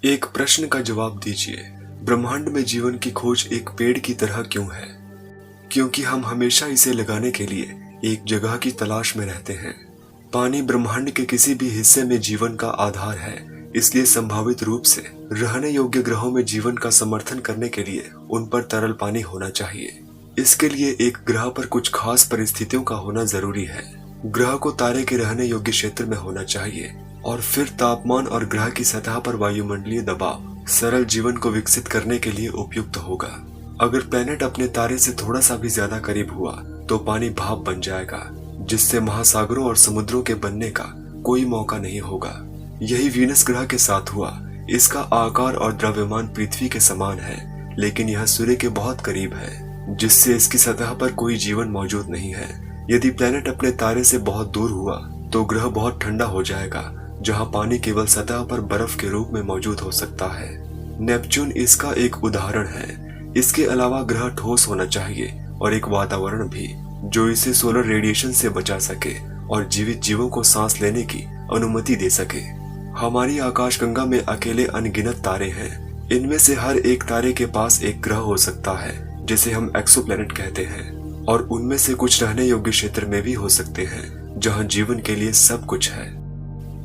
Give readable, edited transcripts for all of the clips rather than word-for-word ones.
एक प्रश्न का जवाब दीजिए। ब्रह्मांड में जीवन की खोज एक पेड़ की तरह क्यों है? क्योंकि हम हमेशा इसे लगाने के लिए एक जगह की तलाश में रहते हैं। पानी ब्रह्मांड के किसी भी हिस्से में जीवन का आधार है, इसलिए संभावित रूप से रहने योग्य ग्रहों में जीवन का समर्थन करने के लिए उन पर तरल पानी होना चाहिए। इसके लिए एक ग्रह पर कुछ खास परिस्थितियों का होना जरूरी है। ग्रह को तारे के रहने योग्य क्षेत्र में होना चाहिए और फिर तापमान और ग्रह की सतह पर वायुमंडलीय दबाव सरल जीवन को विकसित करने के लिए उपयुक्त होगा। अगर प्लेनेट अपने तारे से थोड़ा सा भी ज्यादा करीब हुआ तो पानी भाप बन जाएगा, जिससे महासागरों और समुद्रों के बनने का कोई मौका नहीं होगा। यही वीनस ग्रह के साथ हुआ। इसका आकार और द्रव्यमान पृथ्वी के समान है, लेकिन यह सूर्य के बहुत करीब है, जिससे इसकी सतह पर कोई जीवन मौजूद नहीं है। यदि प्लेनेट अपने तारे से बहुत दूर हुआ तो ग्रह बहुत ठंडा हो जाएगा, जहां पानी केवल सतह पर बर्फ के रूप में मौजूद हो सकता है। नेपच्यून इसका एक उदाहरण है। इसके अलावा ग्रह ठोस होना चाहिए और एक वातावरण भी जो इसे सोलर रेडिएशन से बचा सके और जीवित जीवों को सांस लेने की अनुमति दे सके। हमारी आकाशगंगा में अकेले अनगिनत तारे हैं। इनमें से हर एक तारे के पास एक ग्रह हो सकता है, जिसे हम एक्सोप्लैनेट कहते हैं, और उनमें से कुछ रहने योग्य क्षेत्र में भी हो सकते हैं, जहां जीवन के लिए सब कुछ है।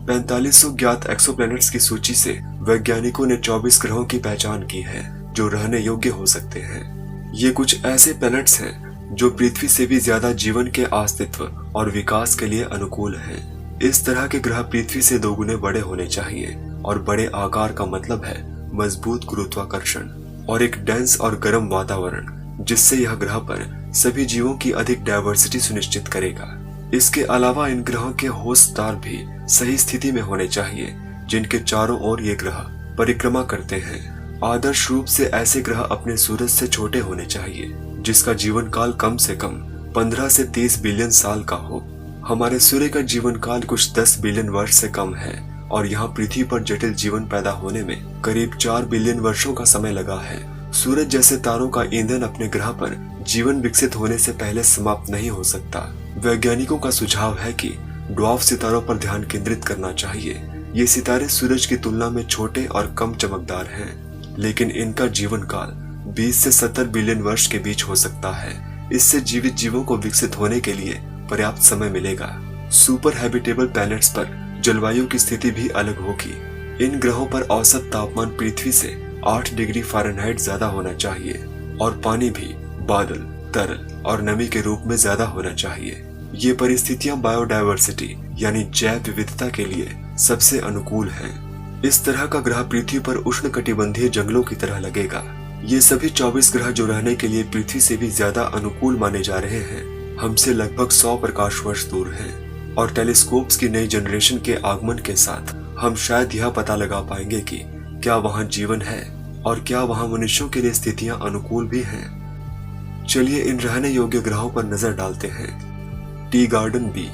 4500 ज्ञात एक्सोप्लैनेट्स की सूची से वैज्ञानिकों ने 24 ग्रहों की पहचान की है जो रहने योग्य हो सकते हैं। ये कुछ ऐसे प्लैनेट्स हैं जो पृथ्वी से भी ज्यादा जीवन के अस्तित्व और विकास के लिए अनुकूल हैं। इस तरह के ग्रह पृथ्वी से 2 गुने बड़े होने चाहिए, और बड़े आकार का मतलब है मजबूत गुरुत्वाकर्षण और एक डेंस और गर्म वातावरण, जिससे यह ग्रह पर सभी जीवों की अधिक डायवर्सिटी सुनिश्चित करेगा। इसके अलावा इन ग्रहों के होस्ट स्टार भी सही स्थिति में होने चाहिए, जिनके चारों ओर ये ग्रह परिक्रमा करते हैं। आदर्श रूप से ऐसे ग्रह अपने सूरज से छोटे होने चाहिए, जिसका जीवन काल कम से कम 15 से 30 बिलियन साल का हो। हमारे सूर्य का जीवन काल कुछ 10 बिलियन वर्ष से कम है, और यहाँ पृथ्वी पर जटिल जीवन पैदा होने में करीब 4 बिलियन वर्षों का समय लगा है। सूरज जैसे तारों का ईंधन अपने ग्रह पर जीवन विकसित होने से पहले समाप्त नहीं हो सकता। वैज्ञानिकों का सुझाव है कि ड्वार्फ सितारों पर ध्यान केंद्रित करना चाहिए। ये सितारे सूरज की तुलना में छोटे और कम चमकदार हैं, लेकिन इनका जीवन काल 20 से 70 बिलियन वर्ष के बीच हो सकता है। इससे जीवित जीवों को विकसित होने के लिए पर्याप्त समय मिलेगा। सुपर हैबिटेबल प्लैनेट्स पर जलवायु की स्थिति भी अलग होगी। इन ग्रहों पर औसत तापमान पृथ्वी से 8 डिग्री फ़ारेनहाइट ज्यादा होना चाहिए, और पानी भी बादल, तरल और नमी के रूप में ज्यादा होना चाहिए। ये परिस्थितियां बायोडायवर्सिटी यानी जैव विविधता के लिए सबसे अनुकूल हैं। इस तरह का ग्रह पृथ्वी पर उष्णकटिबंधीय जंगलों की तरह लगेगा। ये सभी 24 ग्रह जो रहने के लिए पृथ्वी से भी ज्यादा अनुकूल माने जा रहे हैं, हमसे लगभग 100 प्रकाश वर्ष दूर हैं, और टेलीस्कोप्स की नई जनरेशन के आगमन के साथ हम शायद यह पता लगा पाएंगे कि क्या वहां जीवन है और क्या वहां मनुष्यों के लिए स्थितियां अनुकूल भी हैं। चलिए इन रहने योग्य ग्रहों पर नजर डालते हैं। टी गार्डन बी,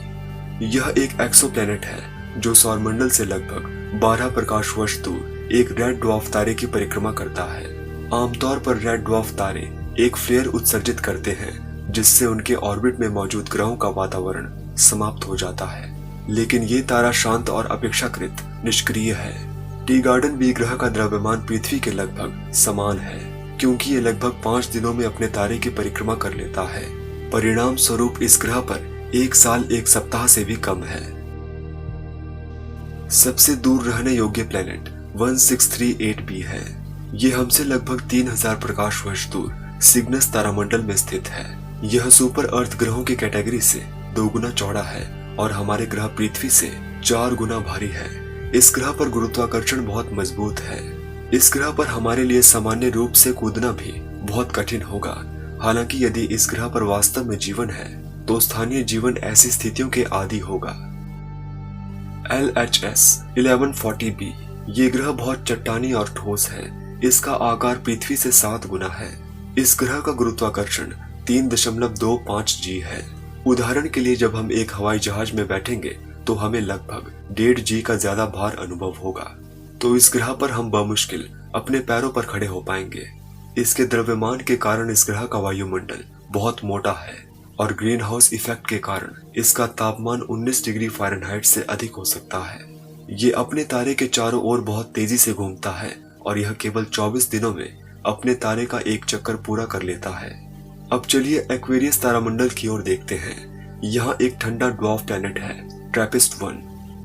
यह एक एक्सोप्लैनेट है जो सौरमंडल से लगभग 12 प्रकाश वर्ष दूर एक रेड ड्वार्फ तारे की परिक्रमा करता है। आमतौर पर रेड ड्वार्फ तारे एक फ्लेयर उत्सर्जित करते हैं, जिससे उनके ऑर्बिट में मौजूद ग्रहों का वातावरण समाप्त हो जाता है, लेकिन ये तारा शांत और अपेक्षाकृत निष्क्रिय है। टी गार्डन बी ग्रह का द्रव्यमान पृथ्वी के लगभग समान है, क्योंकि ये लगभग 5 दिनों में अपने तारे की परिक्रमा कर लेता है। परिणाम स्वरूप इस ग्रह पर 1 साल 1 सप्ताह से भी कम है। सबसे दूर रहने योग्य प्लेनेट 1638b है। ये हमसे लगभग 3000 प्रकाश वर्ष दूर सिग्नस तारामंडल में स्थित है। यह सुपर अर्थ ग्रहों की कैटेगरी से 2 गुना चौड़ा है और हमारे ग्रह पृथ्वी से 4 गुना भारी है। इस ग्रह पर गुरुत्वाकर्षण बहुत मजबूत है। इस ग्रह पर हमारे लिए सामान्य रूप से कूदना भी बहुत कठिन होगा। हालांकि यदि इस ग्रह पर वास्तव में जीवन है तो स्थानीय जीवन ऐसी स्थितियों के आदी होगा। LHS 1140b, ये ग्रह बहुत चट्टानी और ठोस है। इसका आकार पृथ्वी से 7 गुना है। इस ग्रह का गुरुत्वाकर्षण 3.25 G है। उदाहरण के लिए जब हम एक हवाई जहाज में बैठेंगे तो हमें लगभग 1.5 G का ज्यादा भार अनुभव होगा। तो इस ग्रह पर हम बमुश्किल अपने पैरों पर खड़े हो पाएंगे। इसके द्रव्यमान के कारण इस ग्रह का वायुमंडल बहुत मोटा है, और ग्रीन हाउस इफेक्ट के कारण इसका तापमान 19 डिग्री फ़ारेनहाइट से अधिक हो सकता है। ये अपने तारे के चारों ओर बहुत तेजी से घूमता है और यह केवल 24 दिनों में अपने तारे का एक चक्कर पूरा कर लेता है। अब चलिए एक्वेरियस तारामंडल की ओर देखते हैं। यहाँ एक ठंडा ड्वार्फ प्लैनेट है, ट्रैपिस्ट-1।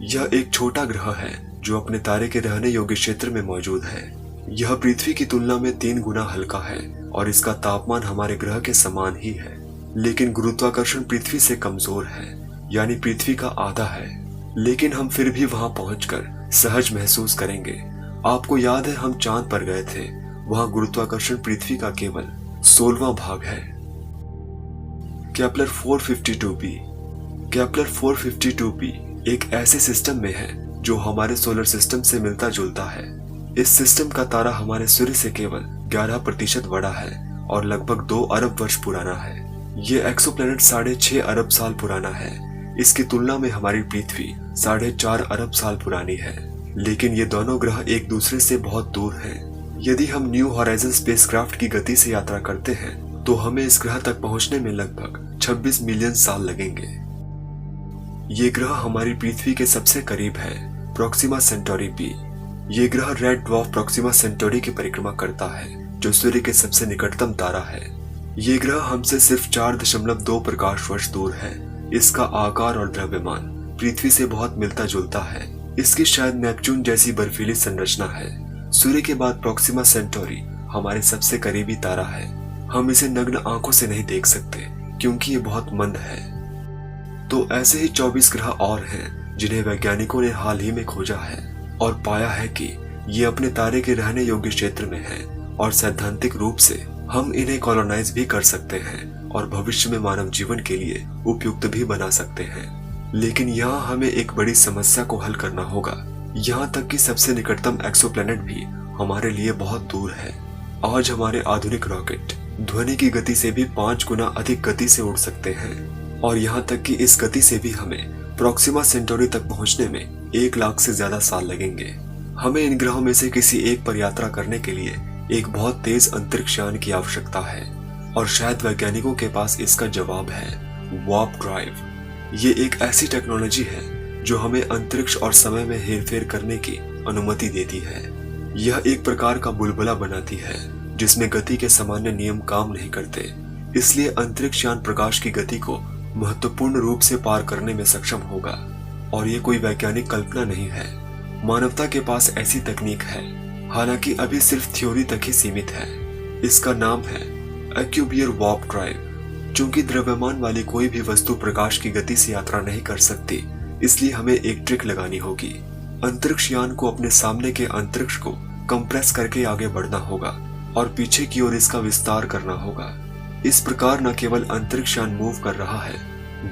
यह एक छोटा ग्रह है जो अपने तारे के रहने योग्य क्षेत्र में मौजूद है। यह पृथ्वी की तुलना में 3 गुना हल्का है और इसका तापमान हमारे ग्रह के समान ही है, लेकिन गुरुत्वाकर्षण पृथ्वी से कमजोर है, यानी पृथ्वी का आधा है। लेकिन हम फिर भी वहां पहुंचकर सहज महसूस करेंगे। आपको याद है हम चांद पर गए थे, वहां गुरुत्वाकर्षण पृथ्वी का केवल 16वां भाग है। Kepler 452b। केपलर 452b एक ऐसे सिस्टम में है जो हमारे सोलर सिस्टम से मिलता जुलता है। इस सिस्टम का तारा हमारे सूर्य से केवल 11% बड़ा है और लगभग 2 अरब वर्ष पुराना है। ये एक्सोप्लैनेट 6.5 अरब साल पुराना है। इसकी तुलना में हमारी पृथ्वी 4.5 अरब साल पुरानी है, लेकिन ये दोनों ग्रह एक दूसरे से बहुत दूर हैं। यदि हम न्यू हॉराइजन स्पेसक्राफ्ट की गति से यात्रा करते हैं तो हमें इस ग्रह तक पहुंचने में लगभग 26 मिलियन साल लगेंगे। ये ग्रह हमारी पृथ्वी के सबसे करीब है, प्रोक्सिमा सेंटोरी बी। ये ग्रह रेड ड्वार्फ प्रोक्सिमा सेंटोरी की परिक्रमा करता है, जो सूर्य के सबसे निकटतम तारा है। ये ग्रह हमसे सिर्फ 4.2 प्रकाश वर्ष दूर है। इसका आकार और द्रव्यमान पृथ्वी से बहुत मिलता जुलता है। इसकी शायद नेपच्यून जैसी बर्फीली संरचना है। सूर्य के बाद प्रोक्सिमा सेंटोरी हमारे सबसे करीबी तारा है। हम इसे नग्न आंखों से नहीं देख सकते क्योंकि ये बहुत मंद है। तो ऐसे ही 24 ग्रह और हैं जिन्हें वैज्ञानिकों ने हाल ही में खोजा है और पाया है कि ये अपने तारे के रहने योग्य क्षेत्र में है और सैद्धांतिक रूप से हम इन्हें कॉलोनाइज भी कर सकते हैं और भविष्य में मानव जीवन के लिए उपयुक्त भी बना सकते हैं। लेकिन यहाँ हमें एक बड़ी समस्या को हल करना होगा। यहाँ तक कि सबसे निकटतम एक्सोप्लैनेट भी हमारे लिए बहुत दूर है। आज हमारे आधुनिक रॉकेट ध्वनि की गति से भी 5 गुना अधिक गति से उड़ सकते हैं और यहाँ तक कि इस गति से भी हमें प्रोक्सिमा सेंटोरी तक पहुंचने में 1 लाख से ज्यादा साल लगेंगे। हमें इन ग्रहों में से किसी एक पर यात्रा करने के लिए एक बहुत तेज अंतरिक्ष यान की आवश्यकता है और शायद वैज्ञानिकों के पास इसका जवाब है वार्प ड्राइव। ये एक ऐसी टेक्नोलॉजी है जो हमें अंतरिक्ष और समय में हेरफेर करने की अनुमति देती है। यह एक प्रकार का बुलबुला बनाती है जिसमें गति के सामान्य नियम काम नहीं करते, इसलिए अंतरिक्ष यान प्रकाश की गति को महत्वपूर्ण रूप से पार करने में सक्षम होगा। और ये कोई वैज्ञानिक कल्पना नहीं है, मानवता के पास ऐसी तकनीक है, हालांकि अभी सिर्फ थ्योरी तक ही सीमित है। इसका नाम है एक्यूबियर वार्प ड्राइव। चूंकि द्रव्यमान वाली कोई भी वस्तु प्रकाश की गति से यात्रा नहीं कर सकती, इसलिए हमें एक ट्रिक लगानी होगी। अंतरिक्ष यान को अपने सामने के अंतरिक्ष को कंप्रेस करके आगे बढ़ना होगा और पीछे की ओर इसका विस्तार करना होगा। इस प्रकार न केवल अंतरिक्ष यान मूव कर रहा है,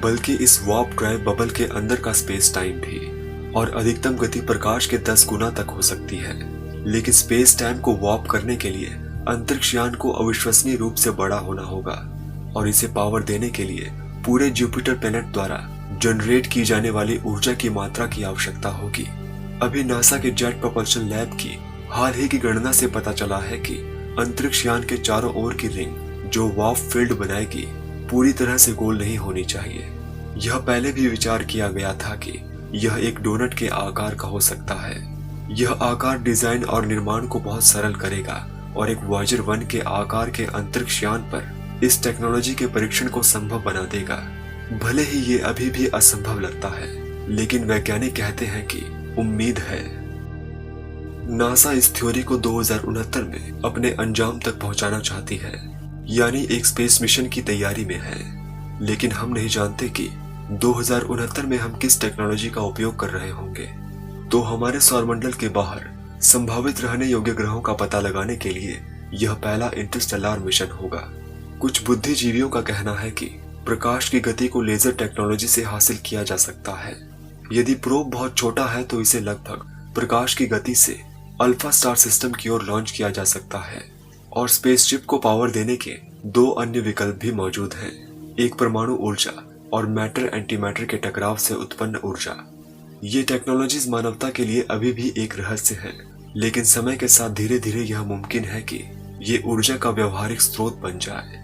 बल्कि इस वार्प ड्राइव बबल के अंदर का स्पेस टाइम भी, और अधिकतम गति प्रकाश के 10 गुना तक हो सकती है। लेकिन स्पेस टाइम को वार्प करने के लिए अंतरिक्ष यान को अविश्वसनीय रूप से बड़ा होना होगा और इसे पावर देने के लिए पूरे जुपिटर प्लैनेट द्वारा जनरेट की जाने वाली ऊर्जा की मात्रा की आवश्यकता होगी। अभी नासा के जेट प्रोपल्शन लैब की हाल ही की गणना से पता चला है कि अंतरिक्ष यान के चारों ओर की रिंग जो वार्प फील्ड बनाएगी पूरी तरह से गोल नहीं होनी चाहिए। यह पहले भी विचार किया गया था कि यह एक डोनट के आकार का हो सकता है। यह आकार डिजाइन और निर्माण को बहुत सरल करेगा और एक वॉयेजर 1 के आकार के अंतरिक्ष यान पर इस टेक्नोलॉजी के परीक्षण को संभव बना देगा। भले ही ये अभी भी असंभव लगता है, लेकिन वैज्ञानिक कहते हैं कि उम्मीद है। नासा इस थ्योरी को 2069 में अपने अंजाम तक पहुंचाना चाहती है, यानी एक स्पेस मिशन की तैयारी में है। लेकिन हम नहीं जानते कि 2069 में हम किस टेक्नोलॉजी का उपयोग कर रहे होंगे। तो हमारे सौरमंडल के बाहर संभावित रहने योग्य ग्रहों का पता लगाने के लिए यह पहला इंटरस्टेलर मिशन होगा। कुछ बुद्धिजीवियों का कहना है कि प्रकाश की गति को लेजर टेक्नोलॉजी से हासिल किया जा सकता है। यदि प्रोब बहुत छोटा है तो इसे लगभग प्रकाश की गति से अल्फा स्टार सिस्टम की ओर लॉन्च किया जा सकता है। और स्पेसशिप को पावर देने के 2 अन्य विकल्प भी मौजूद हैं, एक परमाणु ऊर्जा और मैटर एंटीमैटर के टकराव से उत्पन्न ऊर्जा। ये टेक्नोलॉजीज मानवता के लिए अभी भी एक रहस्य है, लेकिन समय के साथ धीरे धीरे यह मुमकिन है कि ये ऊर्जा का व्यवहारिक स्रोत बन जाए।